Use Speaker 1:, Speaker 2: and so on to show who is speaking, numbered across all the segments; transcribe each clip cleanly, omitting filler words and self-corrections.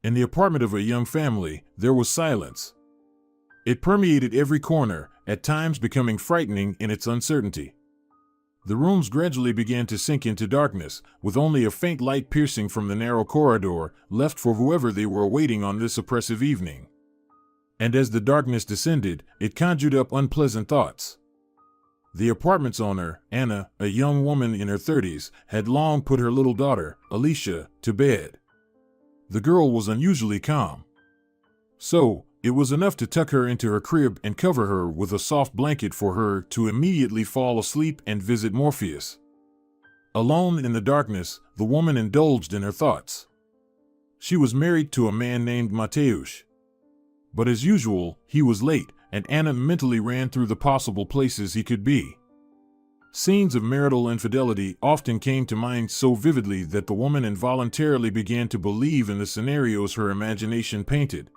Speaker 1: In the apartment of a young family, there was silence. It permeated every corner, at times becoming frightening in its uncertainty. The rooms gradually began to sink into darkness, with only a faint light piercing from the narrow corridor, left for whoever they were awaiting on this oppressive evening. And as the darkness descended, it conjured up unpleasant thoughts. The apartment's owner, Anna, a young woman in her 30s, had long put her little daughter, Alicia, to bed. The girl was unusually calm. So, it was enough to tuck her into her crib and cover her with a soft blanket for her to immediately fall asleep and visit Morpheus. Alone in the darkness, the woman indulged in her thoughts. She was married to a man named Mateusz. But as usual, he was late, and Anna mentally ran through the possible places he could be. Scenes of marital infidelity often came to mind so vividly that the woman involuntarily began to believe in the scenarios her imagination painted.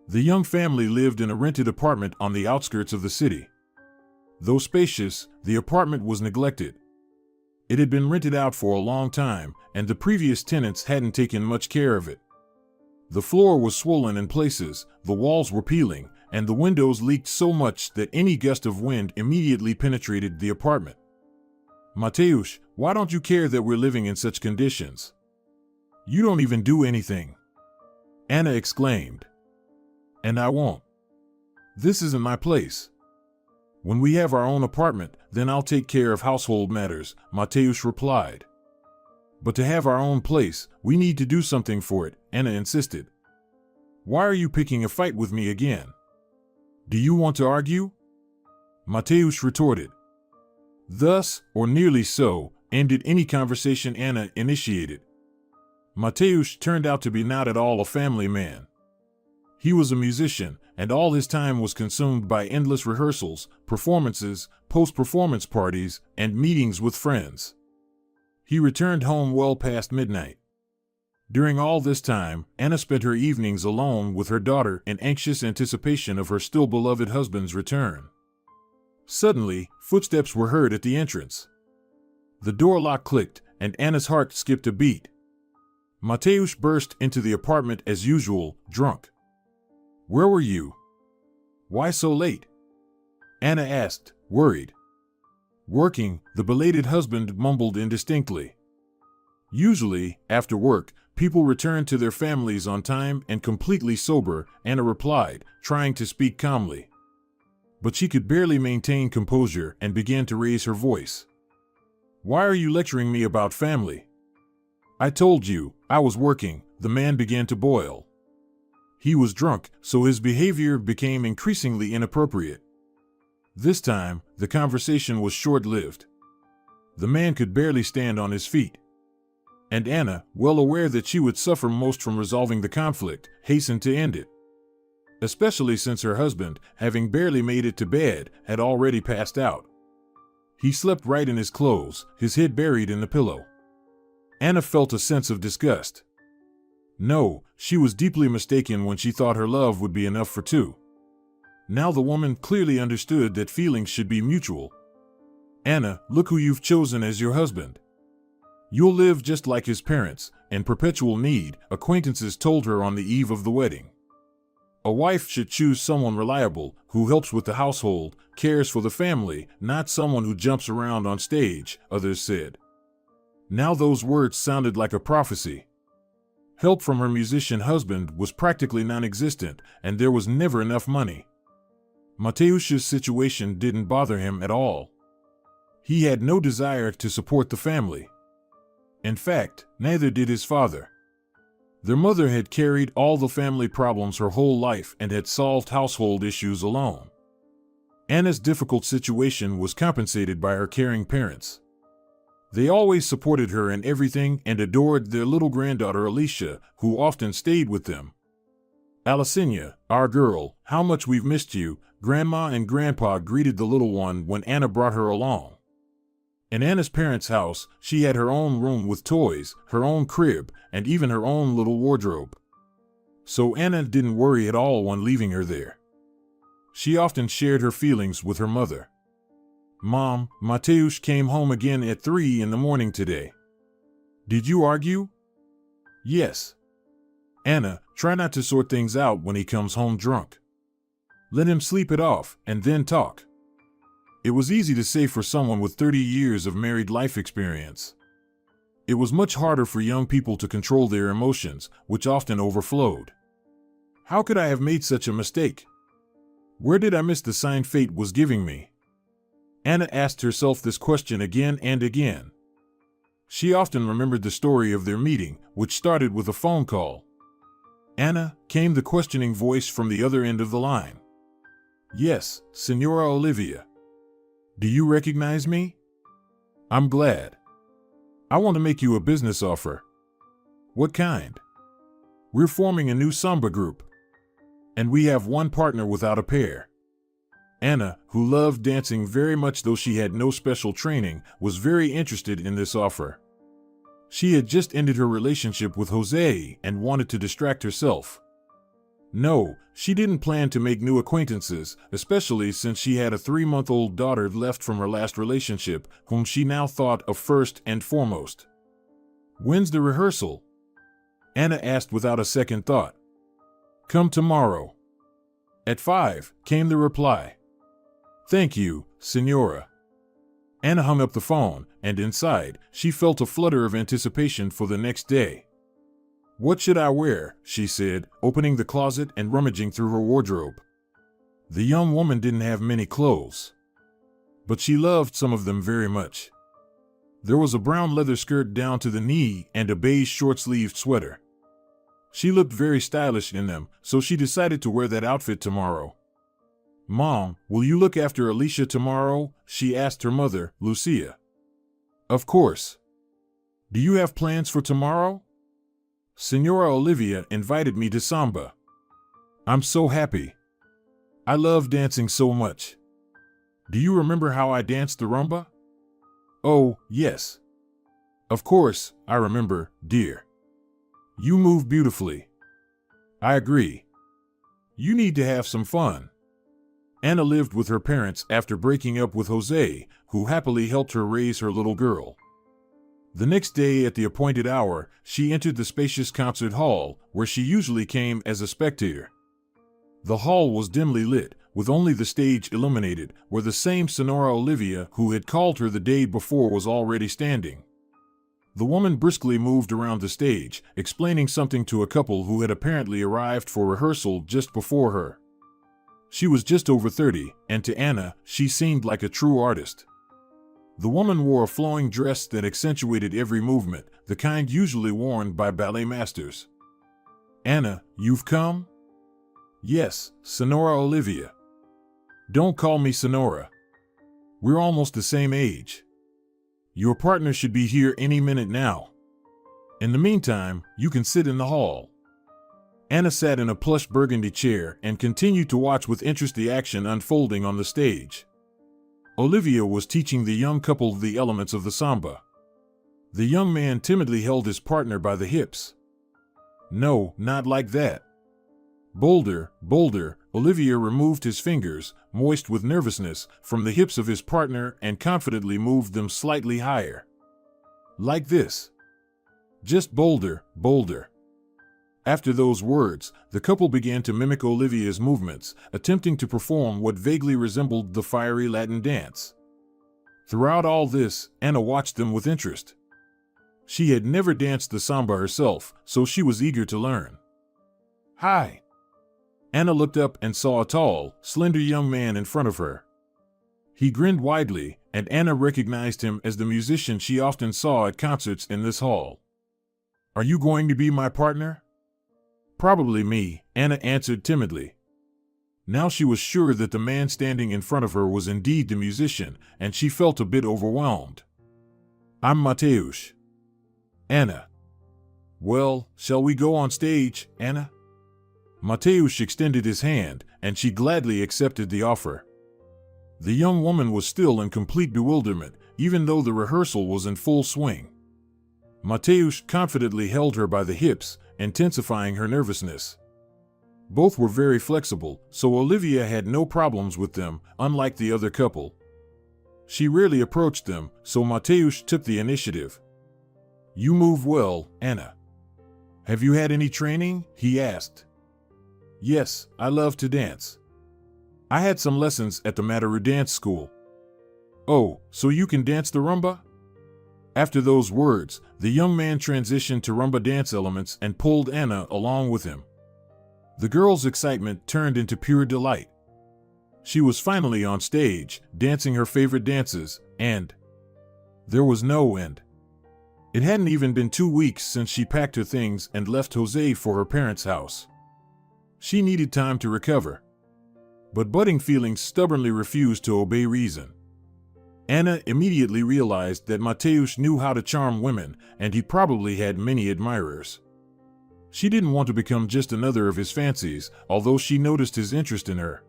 Speaker 1: The young family lived in a rented apartment on the outskirts of the city. Though spacious, the apartment was neglected. It had been rented out for a long time, and the previous tenants hadn't taken much care of it. The floor was swollen in places, the walls were peeling, and the windows leaked so much that any gust of wind immediately penetrated the apartment. "Mateusz, why don't you care that we're living in such conditions? You don't even do anything," Anna exclaimed. "And I won't. This isn't my place. When we have our own apartment, then I'll take care of household matters," Mateusz replied. "But to have our own place, we need to do something for it," Anna insisted. "Why are you picking a fight with me again? Do you want to argue?" Mateusz retorted. Thus, or nearly so, ended any conversation Anna initiated. Mateusz turned out to be not at all a family man. He was a musician, and all his time was consumed by endless rehearsals, performances, post-performance parties, and meetings with friends. He returned home well past midnight. During all this time, Anna spent her evenings alone with her daughter in anxious anticipation of her still-beloved husband's return. Suddenly, footsteps were heard at the entrance. The door lock clicked, and Anna's heart skipped a beat. Mateusz burst into the apartment as usual, drunk. "Where were you? Why so late?" Anna asked, worried. "Working," the belated husband mumbled indistinctly. "Usually, after work, people return to their families on time and completely sober," Anna replied, trying to speak calmly. But she could barely maintain composure and began to raise her voice. "Why are you lecturing me about family? I told you, I was working," the man began to boil. He was drunk, so his behavior became increasingly inappropriate. This time, the conversation was short-lived. The man could barely stand on his feet. And Anna, well aware that she would suffer most from resolving the conflict, hastened to end it. Especially since her husband, having barely made it to bed, had already passed out. He slept right in his clothes, his head buried in the pillow. Anna felt a sense of disgust. No, she was deeply mistaken when she thought her love would be enough for two. Now the woman clearly understood that feelings should be mutual. "Anna, look who you've chosen as your husband. You'll live just like his parents, in perpetual need," acquaintances told her on the eve of the wedding. "A wife should choose someone reliable, who helps with the household, cares for the family, not someone who jumps around on stage," others said. Now those words sounded like a prophecy. Help from her musician husband was practically non-existent, and there was never enough money. Mateusz's situation didn't bother him at all. He had no desire to support the family. In fact, neither did his father. Their mother had carried all the family problems her whole life and had solved household issues alone. Anna's difficult situation was compensated by her caring parents. They always supported her in everything and adored their little granddaughter Alicia, who often stayed with them. "Alicinia, our girl, how much we've missed you," Grandma and Grandpa greeted the little one when Anna brought her along. In Anna's parents' house, she had her own room with toys, her own crib, and even her own little wardrobe. So Anna didn't worry at all when leaving her there. She often shared her feelings with her mother. "Mom, Mateusz came home again at 3 in the morning today. Did you argue?" "Yes. Anna, try not to sort things out when he comes home drunk. Let him sleep it off and then talk. It was easy to say for someone with 30 years of married life experience. It was much harder for young people to control their emotions, which often overflowed. How could I have made such a mistake? Where did I miss the sign fate was giving me? Anna asked herself this question again and again. She often remembered the story of their meeting, which started with a phone call. Anna, came the questioning voice from the other end of the line. Yes, Senora Olivia. Do you recognize me? I'm glad. I want to make you a business offer. What kind? We're forming a new samba group. And we have one partner without a pair. Anna, who loved dancing very much though she had no special training, was very interested in this offer. She had just ended her relationship with Jose and wanted to distract herself. No, she didn't plan to make new acquaintances, especially since she had a 3-month-old daughter left from her last relationship, whom she now thought of first and foremost. When's the rehearsal? Anna asked without a second thought. Come tomorrow. At 5, came the reply. Thank you, Senora. Anna hung up the phone, and inside, she felt a flutter of anticipation for the next day. What should I wear? She said, opening the closet and rummaging through her wardrobe. The young woman didn't have many clothes, but she loved some of them very much. There was a brown leather skirt down to the knee and a beige short-sleeved sweater. She looked very stylish in them, so she decided to wear that outfit tomorrow. Mom, will you look after Alicia tomorrow? She asked her mother, Lucia. Of course. Do you have plans for tomorrow? Senora Olivia invited me to samba. I'm so happy. I love dancing so much. Do you remember how I danced the rumba? Oh, yes. Of course, I remember, dear. You move beautifully. I agree. You need to have some fun. Anna lived with her parents after breaking up with Jose, who happily helped her raise her little girl. The next day at the appointed hour, she entered the spacious concert hall, where she usually came as a spectator. The hall was dimly lit, with only the stage illuminated, where the same Senora Olivia who had called her the day before was already standing. The woman briskly moved around the stage, explaining something to a couple who had apparently arrived for rehearsal just before her. She was just over 30, and to Anna, she seemed like a true artist. The woman wore a flowing dress that accentuated every movement, the kind usually worn by ballet masters. Anna, you've come? Yes, Senora Olivia. Don't call me Senora. We're almost the same age. Your partner should be here any minute now. In the meantime, you can sit in the hall. Anna sat in a plush burgundy chair and continued to watch with interest the action unfolding on the stage. Olivia was teaching the young couple the elements of the samba. The young man timidly held his partner by the hips. No, not like that. Bolder, bolder, Olivia removed his fingers, moist with nervousness, from the hips of his partner and confidently moved them slightly higher. Like this. Just bolder, bolder. After those words, the couple began to mimic Olivia's movements, attempting to perform what vaguely resembled the fiery Latin dance. Throughout all this, Anna watched them with interest. She had never danced the samba herself, so she was eager to learn. Hi! Anna looked up and saw a tall, slender young man in front of her. He grinned widely, and Anna recognized him as the musician she often saw at concerts in this hall. Are you going to be my partner? Probably me, Anna answered timidly. Now she was sure that the man standing in front of her was indeed the musician, and she felt a bit overwhelmed. I'm Mateusz. Anna. Well, shall we go on stage, Anna? Mateusz extended his hand, and she gladly accepted the offer. The young woman was still in complete bewilderment, even though the rehearsal was in full swing. Mateusz confidently held her by the hips, intensifying her nervousness. Both were very flexible, so Olivia had no problems with them, unlike the other couple. She rarely approached them, so Mateusz took the initiative. You move well, Anna. Have you had any training? He asked. Yes, I love to dance. I had some lessons at the Mataru dance school. Oh, so you can dance the rumba? After those words, the young man transitioned to rumba dance elements and pulled Anna along with him. The girl's excitement turned into pure delight. She was finally on stage, dancing her favorite dances, and there was no end. It hadn't even been 2 weeks since she packed her things and left Jose for her parents' house. She needed time to recover. But budding feelings stubbornly refused to obey reason. Anna immediately realized that Mateusz knew how to charm women, and he probably had many admirers. She didn't want to become just another of his fancies, although she noticed his interest in her.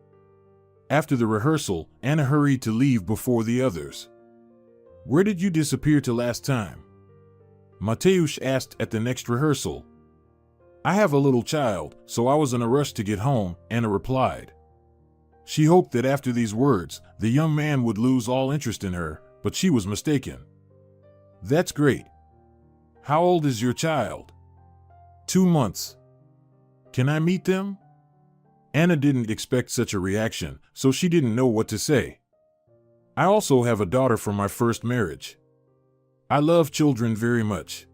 Speaker 1: After the rehearsal, Anna hurried to leave before the others. Where did you disappear to last time? Mateusz asked at the next rehearsal. I have a little child, so I was in a rush to get home, Anna replied. She hoped that after these words, the young man would lose all interest in her, but she was mistaken. That's great. How old is your child? 2 months. Can I meet them? Anna didn't expect such a reaction, so she didn't know what to say. I also have a daughter from my first marriage. I love children very much.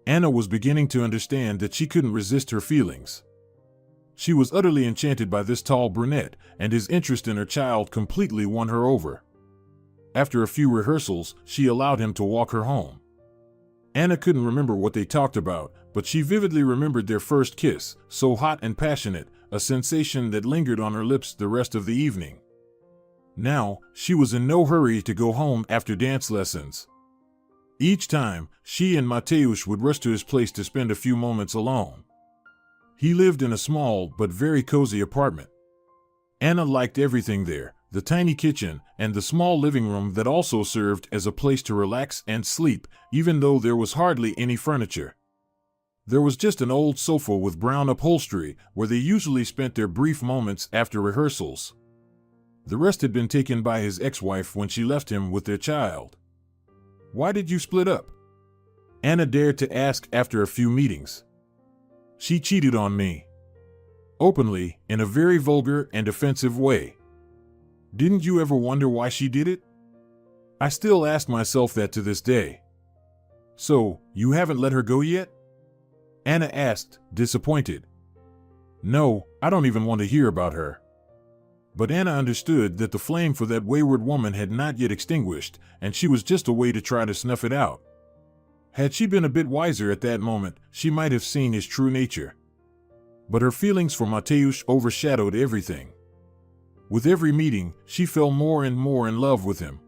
Speaker 1: Anna was beginning to understand that she couldn't resist her feelings. She was utterly enchanted by this tall brunette, and his interest in her child completely won her over. After a few rehearsals, she allowed him to walk her home. Anna couldn't remember what they talked about, but she vividly remembered their first kiss, so hot and passionate, a sensation that lingered on her lips the rest of the evening. Now, she was in no hurry to go home after dance lessons. Each time, she and Mateusz would rush to his place to spend a few moments alone. He lived in a small but very cozy apartment. Anna liked everything there, the tiny kitchen and the small living room that also served as a place to relax and sleep, even though there was hardly any furniture. There was just an old sofa with brown upholstery where they usually spent their brief moments after rehearsals. The rest had been taken by his ex-wife when she left him with their child. Why did you split up? Anna dared to ask after a few meetings. She cheated on me. Openly, in a very vulgar and offensive way. Didn't you ever wonder why she did it? I still ask myself that to this day. So, you haven't let her go yet? Anna asked, disappointed. No, I don't even want to hear about her. But Anna understood that the flame for that wayward woman had not yet extinguished, and she was just a way to try to snuff it out. Had she been a bit wiser at that moment, she might have seen his true nature. But her feelings for Mateusz overshadowed everything. With every meeting, she fell more and more in love with him.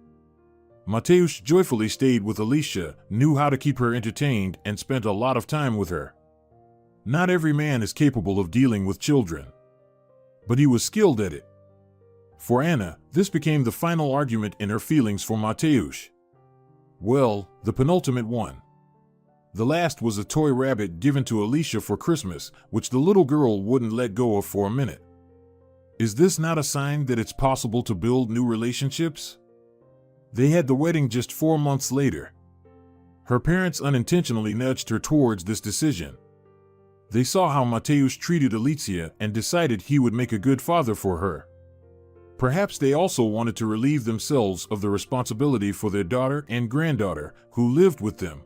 Speaker 1: Mateusz joyfully stayed with Alicia, knew how to keep her entertained, and spent a lot of time with her. Not every man is capable of dealing with children. But he was skilled at it. For Anna, this became the final argument in her feelings for Mateusz. Well, the penultimate one. The last was a toy rabbit given to Alicia for Christmas, which the little girl wouldn't let go of for a minute. Is this not a sign that it's possible to build new relationships? They had the wedding just 4 months later. Her parents unintentionally nudged her towards this decision. They saw how Mateusz treated Alicia and decided he would make a good father for her. Perhaps they also wanted to relieve themselves of the responsibility for their daughter and granddaughter, who lived with them.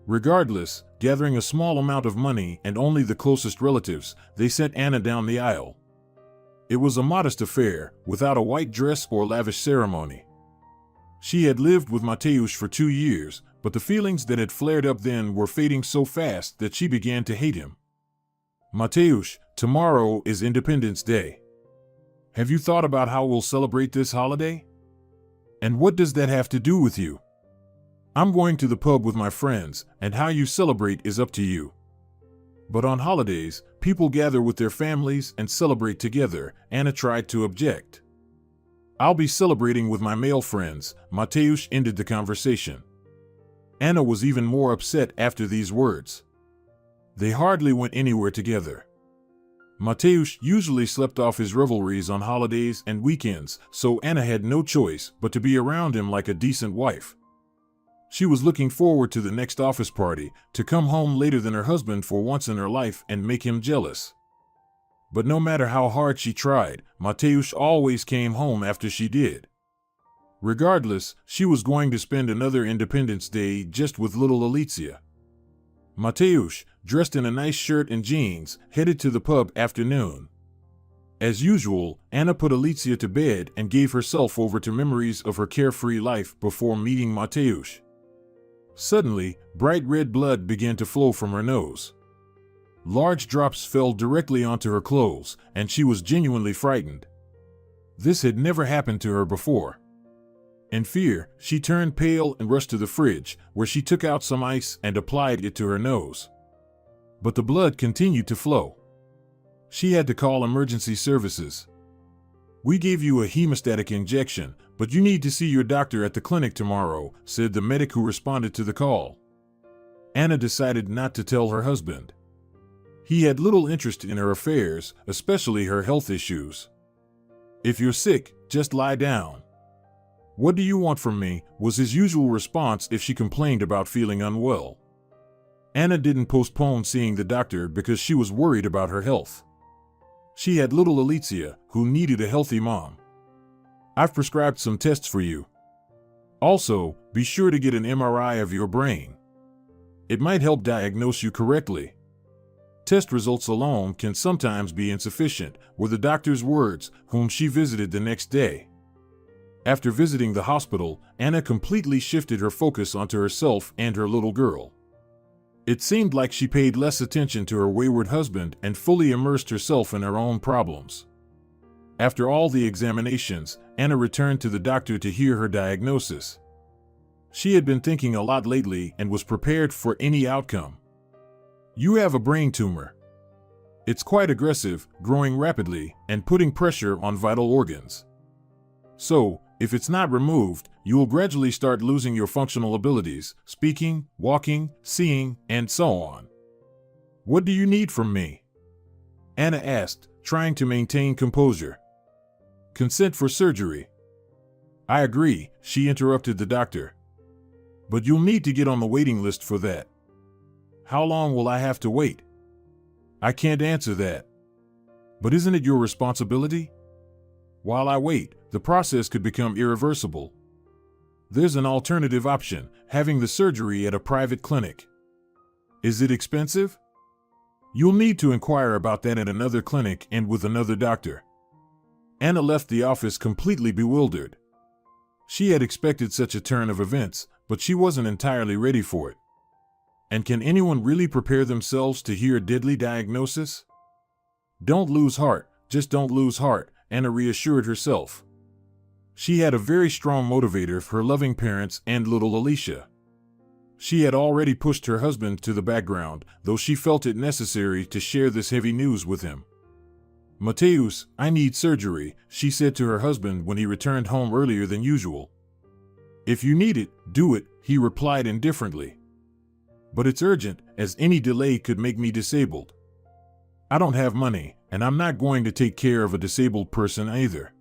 Speaker 1: Regardless, gathering a small amount of money and only the closest relatives, they sent Anna down the aisle. It was a modest affair, without a white dress or lavish ceremony. She had lived with Mateusz for 2 years, but the feelings that had flared up then were fading so fast that she began to hate him. Mateusz, tomorrow is Independence Day. Have you thought about how we'll celebrate this holiday? And what does that have to do with you? I'm going to the pub with my friends, and how you celebrate is up to you. But on holidays, people gather with their families and celebrate together, Anna tried to object. I'll be celebrating with my male friends, Mateusz ended the conversation. Anna was even more upset after these words. They hardly went anywhere together. Mateusz usually slept off his revelries on holidays and weekends, so Anna had no choice but to be around him like a decent wife. She was looking forward to the next office party, to come home later than her husband for once in her life and make him jealous. But no matter how hard she tried, Mateusz always came home after she did. Regardless, she was going to spend another Independence Day just with little Alicia. Mateusz, dressed in a nice shirt and jeans, headed to the pub after noon. As usual, Anna put Alicia to bed and gave herself over to memories of her carefree life before meeting Mateusz. Suddenly, bright red blood began to flow from her nose. Large drops fell directly onto her clothes, and she was genuinely frightened. This had never happened to her before. In fear, she turned pale and rushed to the fridge, where she took out some ice and applied it to her nose. But the blood continued to flow. She had to call emergency services. "We gave you a hemostatic injection, but you need to see your doctor at the clinic tomorrow," said the medic who responded to the call. Anna decided not to tell her husband. He had little interest in her affairs, especially her health issues. "If you're sick, just lie down." "What do you want from me?" was his usual response if she complained about feeling unwell. Anna didn't postpone seeing the doctor because she was worried about her health. She had little Alicia, who needed a healthy mom. "I've prescribed some tests for you. Also, be sure to get an MRI of your brain. It might help diagnose you correctly." Test results alone can sometimes be insufficient, were the doctor's words, whom she visited the next day. After visiting the hospital, Anna completely shifted her focus onto herself and her little girl. It seemed like she paid less attention to her wayward husband and fully immersed herself in her own problems. After all the examinations, Anna returned to the doctor to hear her diagnosis. She had been thinking a lot lately and was prepared for any outcome. "You have a brain tumor. It's quite aggressive, growing rapidly, and putting pressure on vital organs. So, if it's not removed, you will gradually start losing your functional abilities, speaking, walking, seeing, and so on. What do you need from me?" Anna asked, trying to maintain composure. "Consent for surgery." "I agree," she interrupted the doctor. "But you'll need to get on the waiting list for that." "How long will I have to wait?" "I can't answer that." "But isn't it your responsibility?" "While I wait, the process could become irreversible. There's an alternative option, having the surgery at a private clinic." "Is it expensive?" "You'll need to inquire about that at another clinic and with another doctor." Anna left the office completely bewildered. She had expected such a turn of events, but she wasn't entirely ready for it. And can anyone really prepare themselves to hear a deadly diagnosis? "Don't lose heart, just don't lose heart," Anna reassured herself. She had a very strong motivator for her loving parents and little Alicia. She had already pushed her husband to the background, though she felt it necessary to share this heavy news with him. "Mateusz, I need surgery," she said to her husband when he returned home earlier than usual. "If you need it, do it," he replied indifferently. "But it's urgent, as any delay could make me disabled." "I don't have money, and I'm not going to take care of a disabled person either.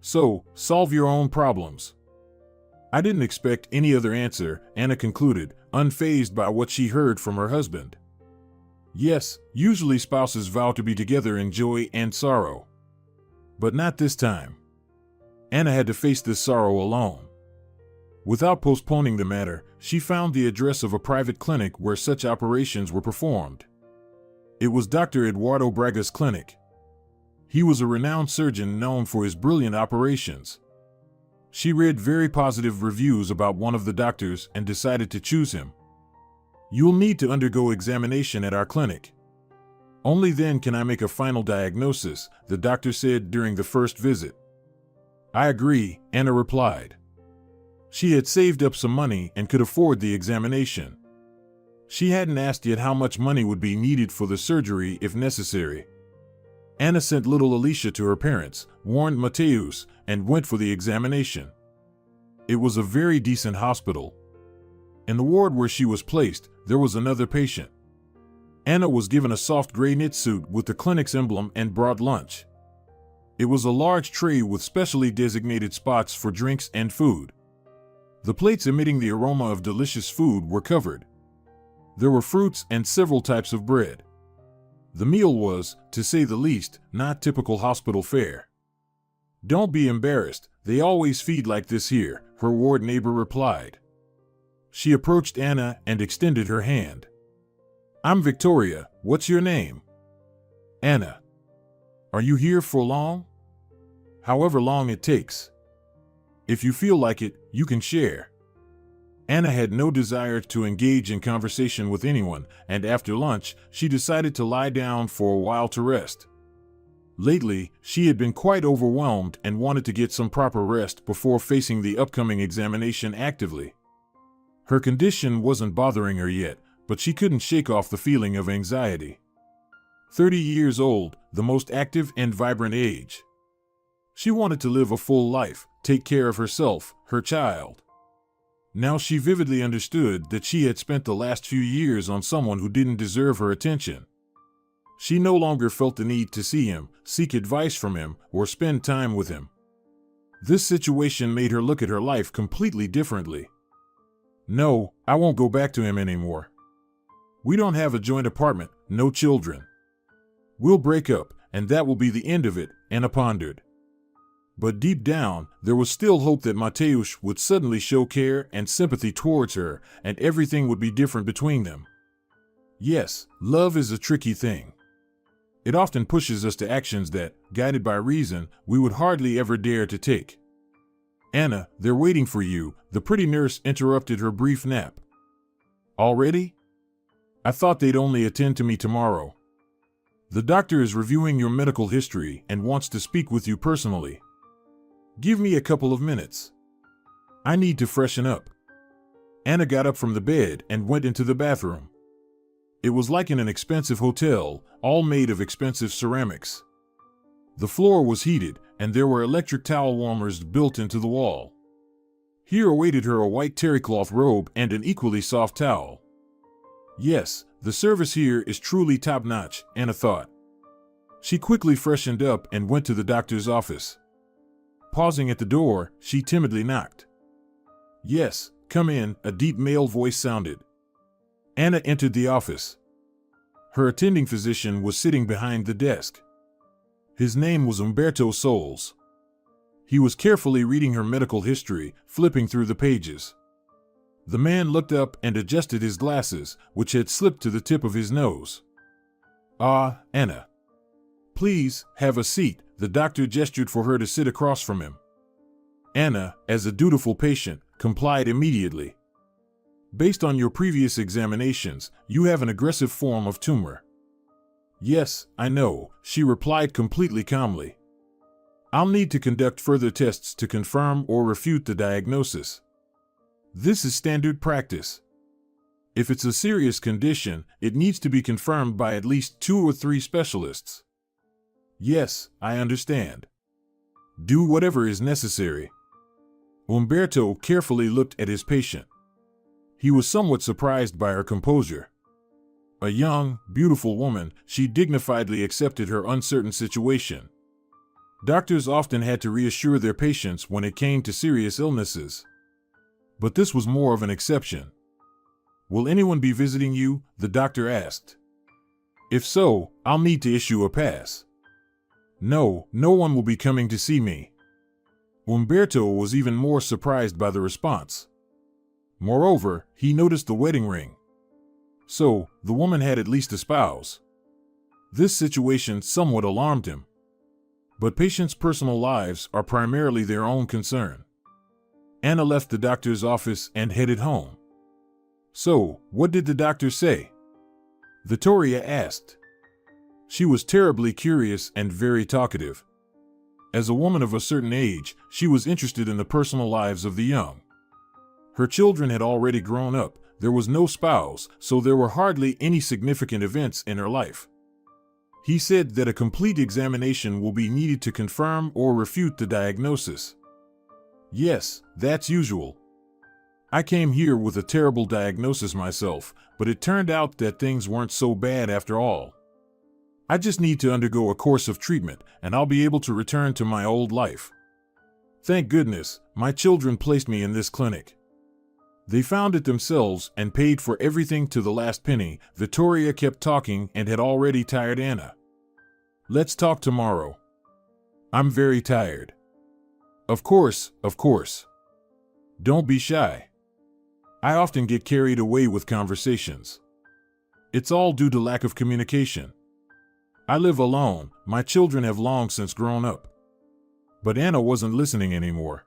Speaker 1: So, solve your own problems." "I didn't expect any other answer," Anna concluded, unfazed by what she heard from her husband. Yes, usually spouses vow to be together in joy and sorrow. But not this time. Anna had to face this sorrow alone. Without postponing the matter, she found the address of a private clinic where such operations were performed. It was Dr. Eduardo Braga's clinic. He was a renowned surgeon known for his brilliant operations. She read very positive reviews about one of the doctors and decided to choose him. "You'll need to undergo examination at our clinic. Only then can I make a final diagnosis," the doctor said during the first visit. "I agree," Anna replied. She had saved up some money and could afford the examination. She hadn't asked yet how much money would be needed for the surgery if necessary. Anna sent little Alicia to her parents, warned Mateusz, and went for the examination. It was a very decent hospital. In the ward where she was placed, there was another patient. Anna was given a soft gray knit suit with the clinic's emblem and brought lunch. It was a large tray with specially designated spots for drinks and food. The plates emitting the aroma of delicious food were covered. There were fruits and several types of bread. The meal was, to say the least, not typical hospital fare. "Don't be embarrassed, they always feed like this here," her ward neighbor replied. She approached Anna and extended her hand. "I'm Victoria, what's your name?" "Anna." "Are you here for long?" "However long it takes. If you feel like it, you can share." Anna had no desire to engage in conversation with anyone, and after lunch, she decided to lie down for a while to rest. Lately, she had been quite overwhelmed and wanted to get some proper rest before facing the upcoming examination actively. Her condition wasn't bothering her yet, but she couldn't shake off the feeling of anxiety. 30 years old, the most active and vibrant age. She wanted to live a full life, take care of herself, her child. Now she vividly understood that she had spent the last few years on someone who didn't deserve her attention. She no longer felt the need to see him, seek advice from him, or spend time with him. This situation made her look at her life completely differently. "No, I won't go back to him anymore. We don't have a joint apartment, no children. We'll break up, and that will be the end of it," Anna pondered. But deep down, there was still hope that Mateusz would suddenly show care and sympathy towards her, and everything would be different between them. Yes, love is a tricky thing. It often pushes us to actions that, guided by reason, we would hardly ever dare to take. "Anna, they're waiting for you," the pretty nurse interrupted her brief nap. "Already? I thought they'd only attend to me tomorrow." "The doctor is reviewing your medical history and wants to speak with you personally. Give me a couple of minutes. I need to freshen up." Anna got up from the bed and went into the bathroom. It was like in an expensive hotel, all made of expensive ceramics. The floor was heated, and there were electric towel warmers built into the wall. Here awaited her a white terrycloth robe and an equally soft towel. Yes, the service here is truly top-notch, Anna thought. She quickly freshened up and went to the doctor's office. Pausing at the door, she timidly knocked. "Yes, come in," a deep male voice sounded. Anna entered the office. Her attending physician was sitting behind the desk. His name was Umberto Soles. He was carefully reading her medical history, flipping through the pages. The man looked up and adjusted his glasses, which had slipped to the tip of his nose. "Ah, Anna. Please, have a seat," the doctor gestured for her to sit across from him. Anna, as a dutiful patient, complied immediately. "Based on your previous examinations, you have an aggressive form of tumor." "Yes, I know," she replied completely calmly. "I'll need to conduct further tests to confirm or refute the diagnosis. This is standard practice. If it's a serious condition, it needs to be confirmed by at least 2 or 3 specialists." "Yes, I understand. Do whatever is necessary." Umberto carefully looked at his patient. He was somewhat surprised by her composure. A young, beautiful woman, she dignifiedly accepted her uncertain situation. Doctors often had to reassure their patients when it came to serious illnesses. But this was more of an exception. "Will anyone be visiting you?" the doctor asked. "If so, I'll need to issue a pass." "No, no one will be coming to see me." Umberto was even more surprised by the response. Moreover, he noticed the wedding ring. So, the woman had at least a spouse. This situation somewhat alarmed him. But patients' personal lives are primarily their own concern. Anna left the doctor's office and headed home. "So, what did the doctor say?" Vittoria asked. She was terribly curious and very talkative. As a woman of a certain age, she was interested in the personal lives of the young. Her children had already grown up, there was no spouse, so there were hardly any significant events in her life. He said that a complete examination will be needed to confirm or refute the diagnosis. "Yes, that's usual. I came here with a terrible diagnosis myself, but it turned out that things weren't so bad after all. I just need to undergo a course of treatment, and I'll be able to return to my old life. Thank goodness, my children placed me in this clinic. They found it themselves and paid for everything to the last penny. Vittoria kept talking and had already tired Anna. Let's talk tomorrow. I'm very tired. Of course, of course. Don't be shy. I often get carried away with conversations. It's all due to lack of communication. I live alone. My children have long since grown up. But Anna wasn't listening anymore.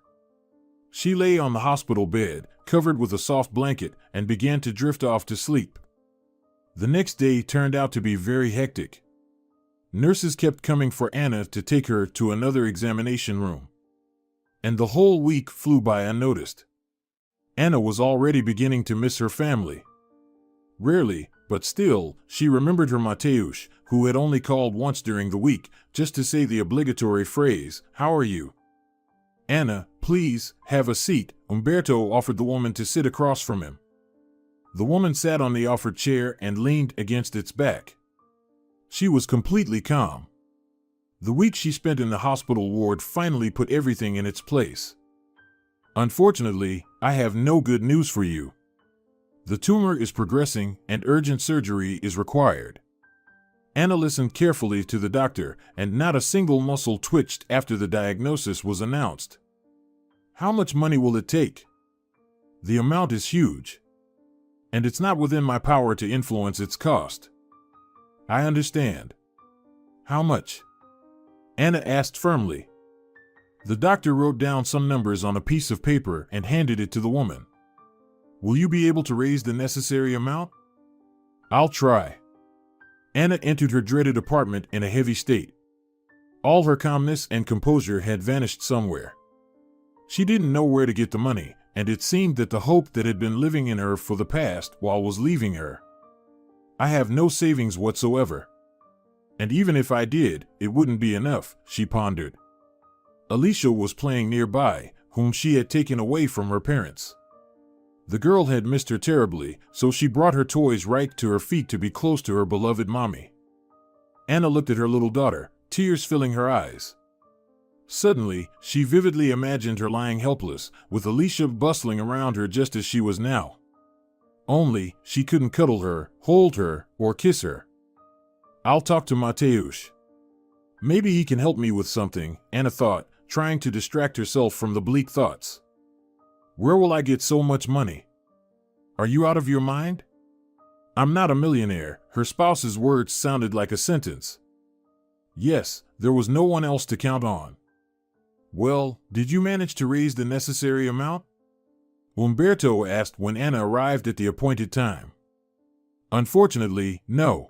Speaker 1: She lay on the hospital bed, covered with a soft blanket, and began to drift off to sleep. The next day turned out to be very hectic. Nurses kept coming for Anna to take her to another examination room. And the whole week flew by unnoticed. Anna was already beginning to miss her family. Rarely, but still, she remembered her Mateusz, who had only called once during the week, just to say the obligatory phrase, "How are you?" "Anna, please, have a seat," Umberto offered the woman to sit across from him. The woman sat on the offered chair and leaned against its back. She was completely calm. The week she spent in the hospital ward finally put everything in its place. "Unfortunately, I have no good news for you. The tumor is progressing and urgent surgery is required." Anna listened carefully to the doctor, and not a single muscle twitched after the diagnosis was announced. "How much money will it take?" "The amount is huge. And it's not within my power to influence its cost." "I understand. How much?" Anna asked firmly. The doctor wrote down some numbers on a piece of paper and handed it to the woman. "Will you be able to raise the necessary amount?" "I'll try." Anna entered her dreaded apartment in a heavy state. All her calmness and composure had vanished somewhere. She didn't know where to get the money, and it seemed that the hope that had been living in her for the past while was leaving her. "I have no savings whatsoever. And even if I did, it wouldn't be enough," she pondered. Alicia was playing nearby, whom she had taken away from her parents. The girl had missed her terribly, so she brought her toys right to her feet to be close to her beloved mommy. Anna looked at her little daughter, tears filling her eyes. Suddenly, she vividly imagined her lying helpless, with Alicia bustling around her just as she was now. Only, she couldn't cuddle her, hold her, or kiss her. "I'll talk to Mateusz. Maybe he can help me with something," Anna thought, trying to distract herself from the bleak thoughts. "Where will I get so much money?" "Are you out of your mind?" "I'm not a millionaire," her spouse's words sounded like a sentence. Yes, there was no one else to count on. "Well, did you manage to raise the necessary amount?" Umberto asked when Anna arrived at the appointed time. "Unfortunately, no.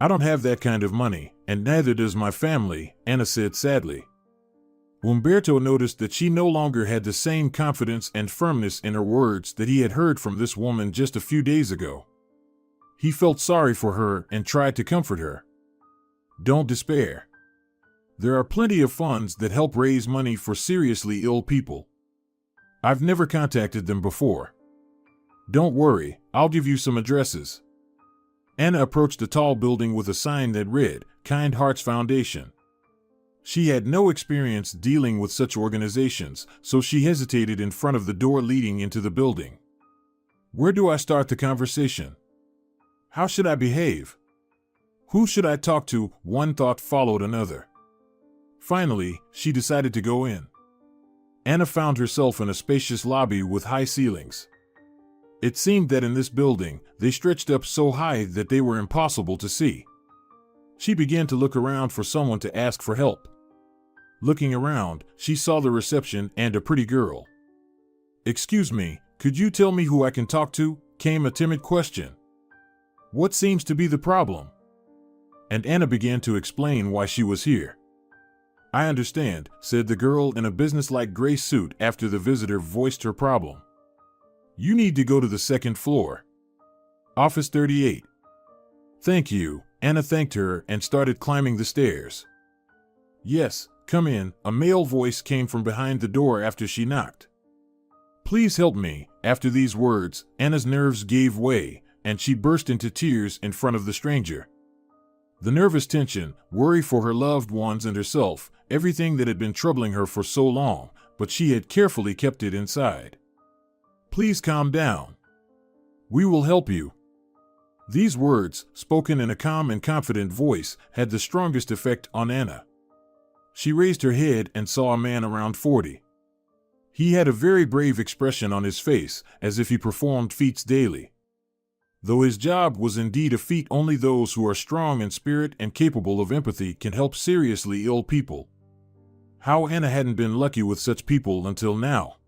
Speaker 1: I don't have that kind of money, and neither does my family," Anna said sadly. Umberto noticed that she no longer had the same confidence and firmness in her words that he had heard from this woman just a few days ago. He felt sorry for her and tried to comfort her. "Don't despair. There are plenty of funds that help raise money for seriously ill people. I've never contacted them before. Don't worry, I'll give you some addresses." Anna approached a tall building with a sign that read, "Kind Hearts Foundation." She had no experience dealing with such organizations, so she hesitated in front of the door leading into the building. "Where do I start the conversation? How should I behave? Who should I talk to?" One thought followed another. Finally, she decided to go in. Anna found herself in a spacious lobby with high ceilings. It seemed that in this building, they stretched up so high that they were impossible to see. She began to look around for someone to ask for help. Looking around, she saw the reception and a pretty girl. "Excuse me, could you tell me who I can talk to?" came a timid question. "What seems to be the problem?" And Anna began to explain why she was here. "I understand," said the girl in a businesslike gray suit after the visitor voiced her problem. "You need to go to the second floor. Office 38. "Thank you." Anna thanked her and started climbing the stairs. "Yes, come in," a male voice came from behind the door after she knocked. "Please help me." After these words, Anna's nerves gave way, and she burst into tears in front of the stranger. The nervous tension, worry for her loved ones and herself, everything that had been troubling her for so long, but she had carefully kept it inside. Please calm down. We will help you." These words, spoken in a calm and confident voice, had the strongest effect on Anna. She raised her head and saw a man around 40. He had a very brave expression on his face, as if he performed feats daily. Though his job was indeed a feat, only those who are strong in spirit and capable of empathy can help seriously ill people. How Anna hadn't been lucky with such people until now.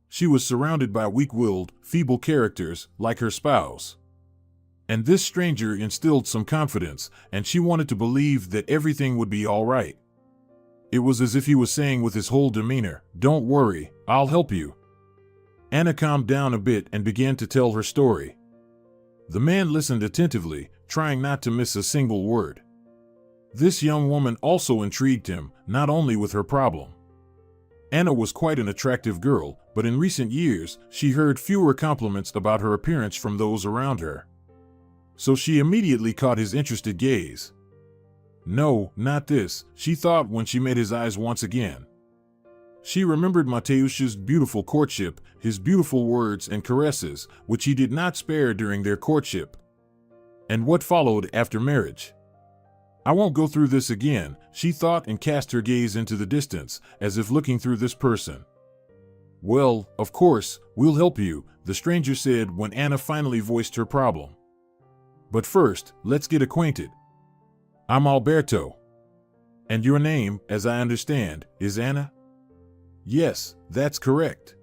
Speaker 1: She was surrounded by weak-willed, feeble characters like her spouse. And this stranger instilled some confidence, and she wanted to believe that everything would be all right. It was as if he was saying with his whole demeanor, "Don't worry, I'll help you." Anna calmed down a bit and began to tell her story. The man listened attentively, trying not to miss a single word. This young woman also intrigued him, not only with her problem. Anna was quite an attractive girl, but in recent years, she heard fewer compliments about her appearance from those around her. So she immediately caught his interested gaze. No, not this, she thought when she met his eyes once again. She remembered Mateusz's beautiful courtship, his beautiful words and caresses, which he did not spare during their courtship. And what followed after marriage. I won't go through this again, she thought, and cast her gaze into the distance, as if looking through this person. Well, of course, we'll help you, the stranger said when Anna finally voiced her problem. But first, let's get acquainted. I'm Alberto. And your name, as I understand, is Anna? Yes, that's correct.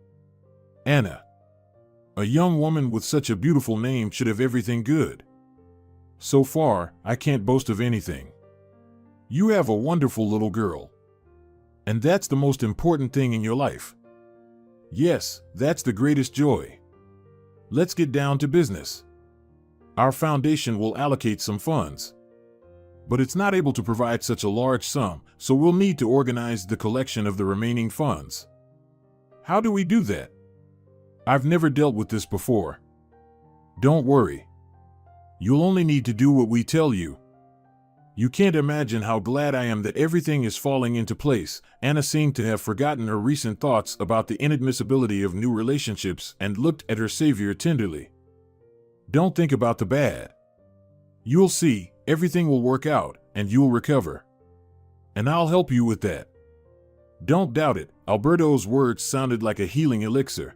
Speaker 1: Anna. A young woman with such a beautiful name should have everything good. So far, I can't boast of anything. You have a wonderful little girl. And that's the most important thing in your life. Yes, that's the greatest joy. Let's get down to business. Our foundation will allocate some funds. But it's not able to provide such a large sum, so we'll need to organize the collection of the remaining funds. How do we do that? I've never dealt with this before. Don't worry. You'll only need to do what we tell you. You can't imagine how glad I am that everything is falling into place. Anna seemed to have forgotten her recent thoughts about the inadmissibility of new relationships and looked at her savior tenderly. Don't think about the bad. You'll see, everything will work out, and you'll recover. And I'll help you with that. Don't doubt it, Alberto's words sounded like a healing elixir.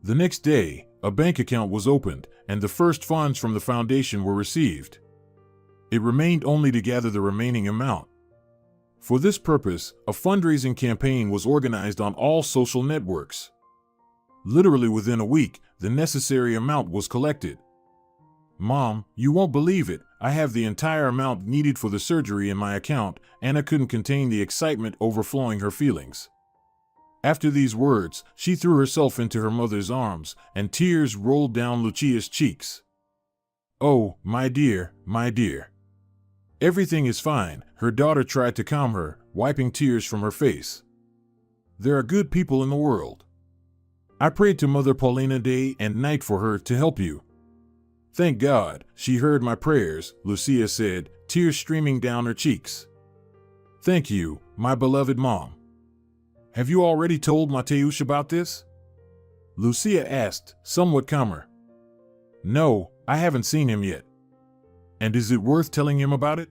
Speaker 1: The next day, a bank account was opened, and the first funds from the foundation were received. It remained only to gather the remaining amount. For this purpose, a fundraising campaign was organized on all social networks. Literally within a week, the necessary amount was collected. Mom, you won't believe it, I have the entire amount needed for the surgery in my account. Anna couldn't contain the excitement overflowing her feelings. After these words, she threw herself into her mother's arms, and tears rolled down Lucia's cheeks. Oh, my dear, my dear. Everything is fine, her daughter tried to calm her, wiping tears from her face. There are good people in the world. I prayed to Mother Paulina day and night for her to help you. Thank God, she heard my prayers, Lucia said, tears streaming down her cheeks. Thank you, my beloved mom. Have you already told Mateusz about this? Lucia asked, somewhat calmer. No, I haven't seen him yet. And is it worth telling him about it?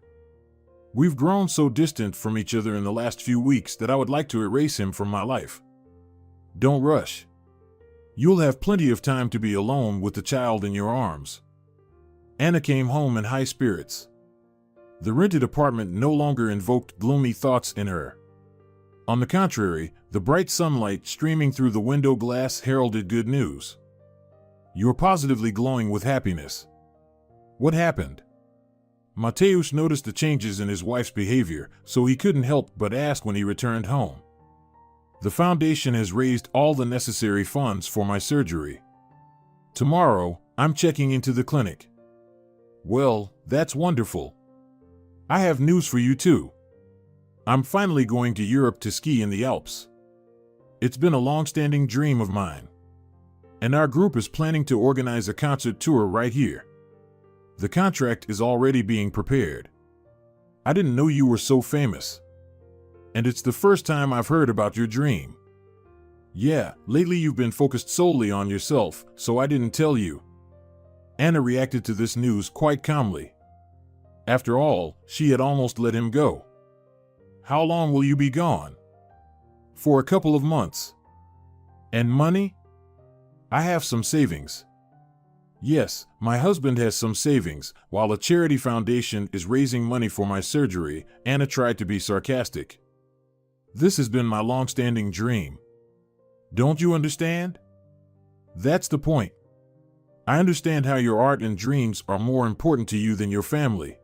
Speaker 1: We've grown so distant from each other in the last few weeks that I would like to erase him from my life. Don't rush. You'll have plenty of time to be alone with the child in your arms. Anna came home in high spirits. The rented apartment no longer invoked gloomy thoughts in her. On the contrary, the bright sunlight streaming through the window glass heralded good news. You're positively glowing with happiness. What happened? Mateusz noticed the changes in his wife's behavior, so he couldn't help but ask when he returned home. The foundation has raised all the necessary funds for my surgery. Tomorrow, I'm checking into the clinic. Well, that's wonderful. I have news for you too. I'm finally going to Europe to ski in the Alps. It's been a long-standing dream of mine. And our group is planning to organize a concert tour right here. The contract is already being prepared. I didn't know you were so famous. And it's the first time I've heard about your dream. Yeah, lately you've been focused solely on yourself, so I didn't tell you. Anna reacted to this news quite calmly. After all, she had almost let him go. How long will you be gone? For a couple of months. And money? I have some savings. Yes, my husband has some savings, while a charity foundation is raising money for my surgery. Anna tried to be sarcastic. This has been my long-standing dream. Don't you understand? That's the point. I understand how your art and dreams are more important to you than your family.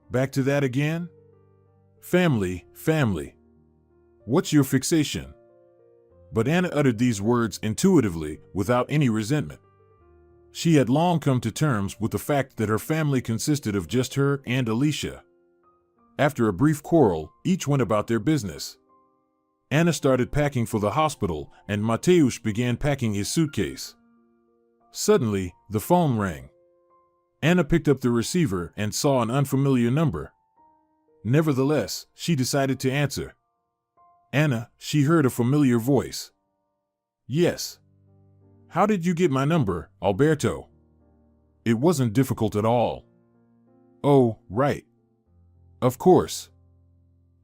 Speaker 1: Back to that again? Family, family. What's your fixation? But Anna uttered these words intuitively, without any resentment. She had long come to terms with the fact that her family consisted of just her and Alicia. After a brief quarrel, each went about their business. Anna started packing for the hospital, and Mateusz began packing his suitcase. Suddenly, the phone rang. Anna picked up the receiver and saw an unfamiliar number. Nevertheless, she decided to answer. Anna, she heard a familiar voice. Yes. How did you get my number, Alberto? It wasn't difficult at all. Oh, right. Of course.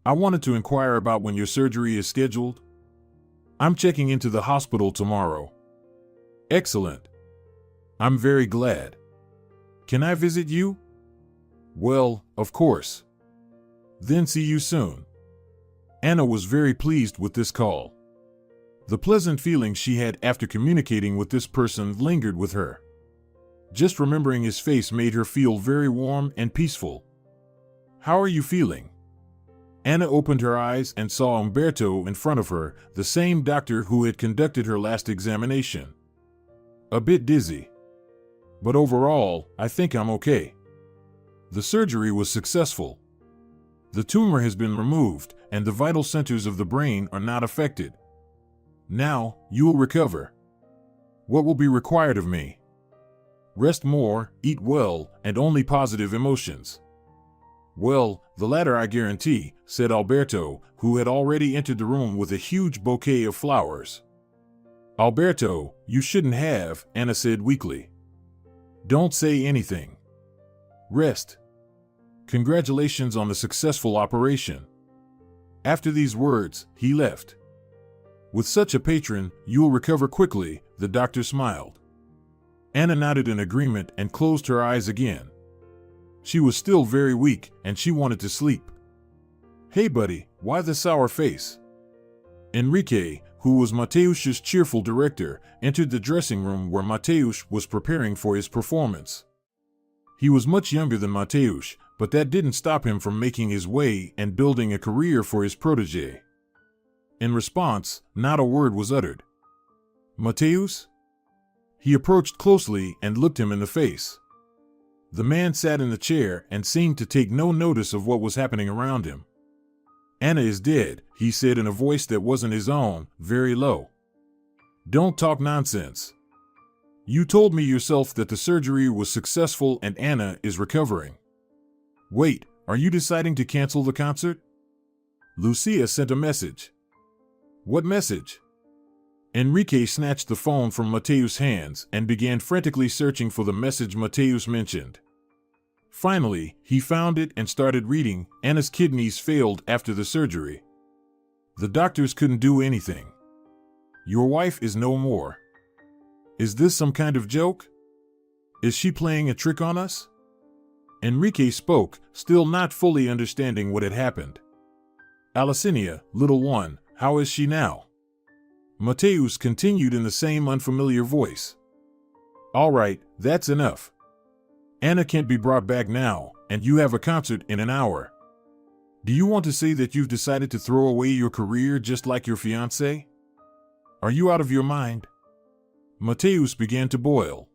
Speaker 1: I wanted to inquire about when your surgery is scheduled. I'm checking into the hospital tomorrow. Excellent. I'm very glad. Can I visit you? Well, of course. Then see you soon. Anna was very pleased with this call. The pleasant feeling she had after communicating with this person lingered with her. Just remembering his face made her feel very warm and peaceful. How are you feeling? Anna opened her eyes and saw Umberto in front of her, the same doctor who had conducted her last examination. A bit dizzy. But overall, I think I'm okay. The surgery was successful. The tumor has been removed, and the vital centers of the brain are not affected. Now, you will recover. What will be required of me? Rest more, eat well, and only positive emotions. Well, the latter I guarantee, said Alberto, who had already entered the room with a huge bouquet of flowers. Alberto, you shouldn't have, Anna said weakly. Don't say anything. Rest. Congratulations on the successful operation. After these words, he left. With such a patron, you'll recover quickly, the doctor smiled. Anna nodded in agreement and closed her eyes again. She was still very weak, and she wanted to sleep. Hey buddy, why the sour face? Enrique, who was Mateusz's cheerful director, entered the dressing room where Mateusz was preparing for his performance. He was much younger than Mateusz, but that didn't stop him from making his way and building a career for his protege. In response, not a word was uttered. Mateusz? He approached closely and looked him in the face. The man sat in the chair and seemed to take no notice of what was happening around him. Anna is dead, he said in a voice that wasn't his own, very low. Don't talk nonsense. You told me yourself that the surgery was successful and Anna is recovering. Wait, are you deciding to cancel the concert? Lucia sent a message. What message? Enrique snatched the phone from Mateusz's hands and began frantically searching for the message Mateusz mentioned. Finally, he found it and started reading. Anna's kidneys failed after the surgery. The doctors couldn't do anything. Your wife is no more. Is this some kind of joke? Is she playing a trick on us? Enrique spoke, still not fully understanding what had happened. Alicinia, little one, how is she now? Mateusz continued in the same unfamiliar voice. All right, that's enough. Anna can't be brought back now, and you have a concert in an hour. Do you want to say that you've decided to throw away your career just like your fiancé? Are you out of your mind? Mateusz began to boil.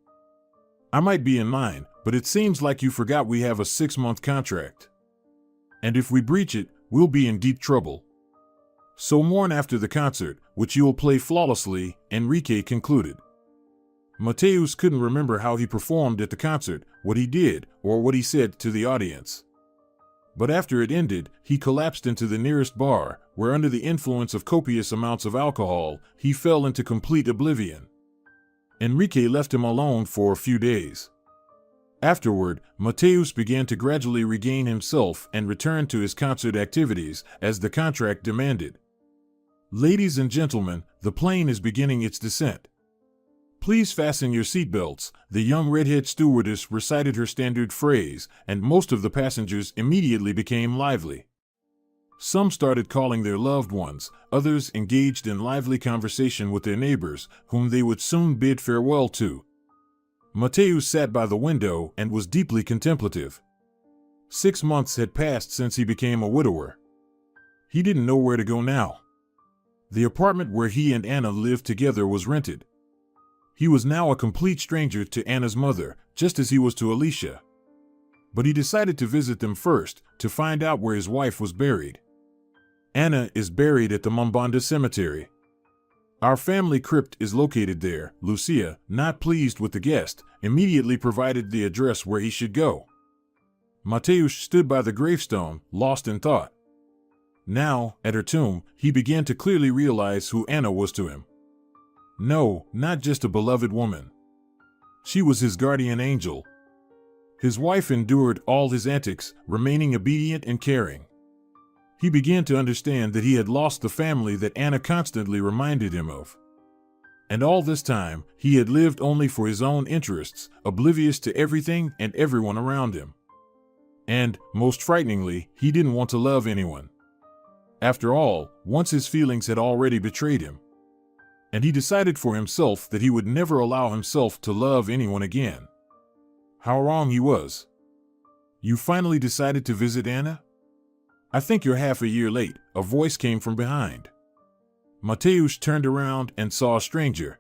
Speaker 1: I might be in mine, but it seems like you forgot we have a 6-month contract. And if we breach it, we'll be in deep trouble. So mourn after the concert, which you'll play flawlessly, Enrique concluded. Mateusz couldn't remember how he performed at the concert, what he did, or what he said to the audience. But after it ended, he collapsed into the nearest bar, where under the influence of copious amounts of alcohol, he fell into complete oblivion. Enrique left him alone for a few days. Afterward, Mateus began to gradually regain himself and return to his concert activities, as the contract demanded. Ladies and gentlemen, the plane is beginning its descent. Please fasten your seatbelts, the young redhead stewardess recited her standard phrase, and most of the passengers immediately became lively. Some started calling their loved ones, others engaged in lively conversation with their neighbors, whom they would soon bid farewell to. Mateus sat by the window and was deeply contemplative. 6 months had passed since he became a widower. He didn't know where to go now. The apartment where he and Anna lived together was rented. He was now a complete stranger to Anna's mother, just as he was to Alicia. But he decided to visit them first, to find out where his wife was buried. Anna is buried at the Mombanda Cemetery. Our family crypt is located there. Lucia, not pleased with the guest, immediately provided the address where he should go. Mateus stood by the gravestone, lost in thought. Now, at her tomb, he began to clearly realize who Anna was to him. No, not just a beloved woman. She was his guardian angel. His wife endured all his antics, remaining obedient and caring. He began to understand that he had lost the family that Anna constantly reminded him of. And all this time, he had lived only for his own interests, oblivious to everything and everyone around him. And, most frighteningly, he didn't want to love anyone. After all, once his feelings had already betrayed him. And he decided for himself that he would never allow himself to love anyone again. How wrong he was. You finally decided to visit Anna? I think you're half a year late, a voice came from behind. Mateus turned around and saw a stranger.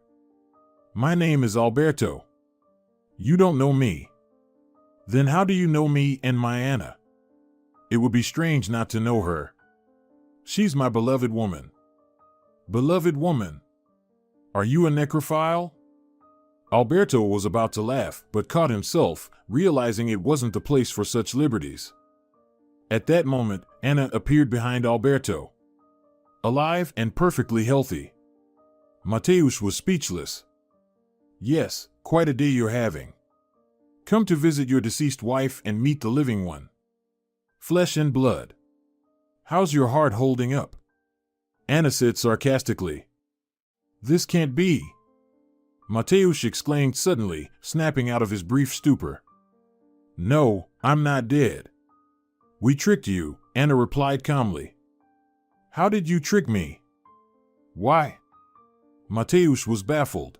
Speaker 1: My name is Alberto. You don't know me. Then how do you know me and my Anna? It would be strange not to know her. She's my beloved woman. Beloved woman. Are you a necrophile? Alberto was about to laugh, but caught himself, realizing it wasn't the place for such liberties. At that moment, Anna appeared behind Alberto. Alive and perfectly healthy. Mateus was speechless. Yes, quite a day you're having. Come to visit your deceased wife and meet the living one. Flesh and blood. How's your heart holding up? Anna said sarcastically. This can't be. Mateus exclaimed suddenly, snapping out of his brief stupor. No, I'm not dead. We tricked you, Anna replied calmly. How did you trick me? Why? Mateus was baffled.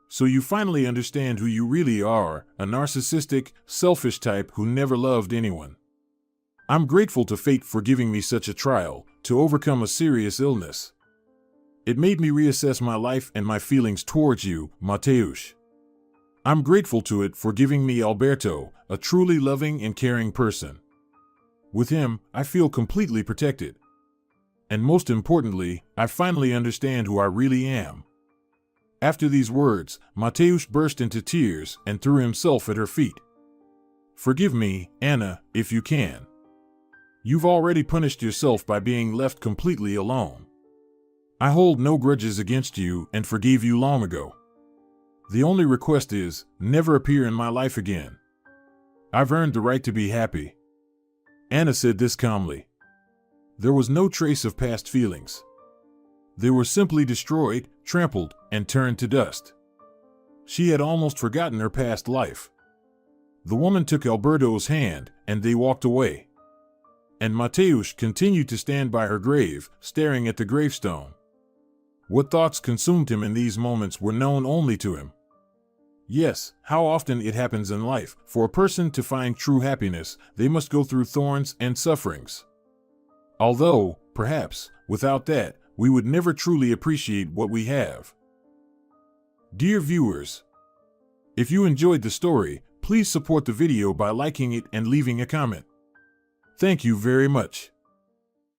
Speaker 1: So you finally understand who you really are, a narcissistic, selfish type who never loved anyone. I'm grateful to fate for giving me such a trial, to overcome a serious illness. It made me reassess my life and my feelings towards you, Mateus. I'm grateful to it for giving me Alberto, a truly loving and caring person. With him, I feel completely protected. And most importantly, I finally understand who I really am. After these words, Mateus burst into tears and threw himself at her feet. Forgive me, Anna, if you can. You've already punished yourself by being left completely alone. I hold no grudges against you and forgave you long ago. The only request is, never appear in my life again. I've earned the right to be happy. Anna said this calmly. There was no trace of past feelings. They were simply destroyed, trampled, and turned to dust. She had almost forgotten her past life. The woman took Alberto's hand, and they walked away. And Mateus continued to stand by her grave, staring at the gravestone. What thoughts consumed him in these moments were known only to him. Yes, how often it happens in life, for a person to find true happiness, they must go through thorns and sufferings. Although, perhaps, without that, we would never truly appreciate what we have. Dear viewers, if you enjoyed the story, please support the video by liking it and leaving a comment. Thank you very much.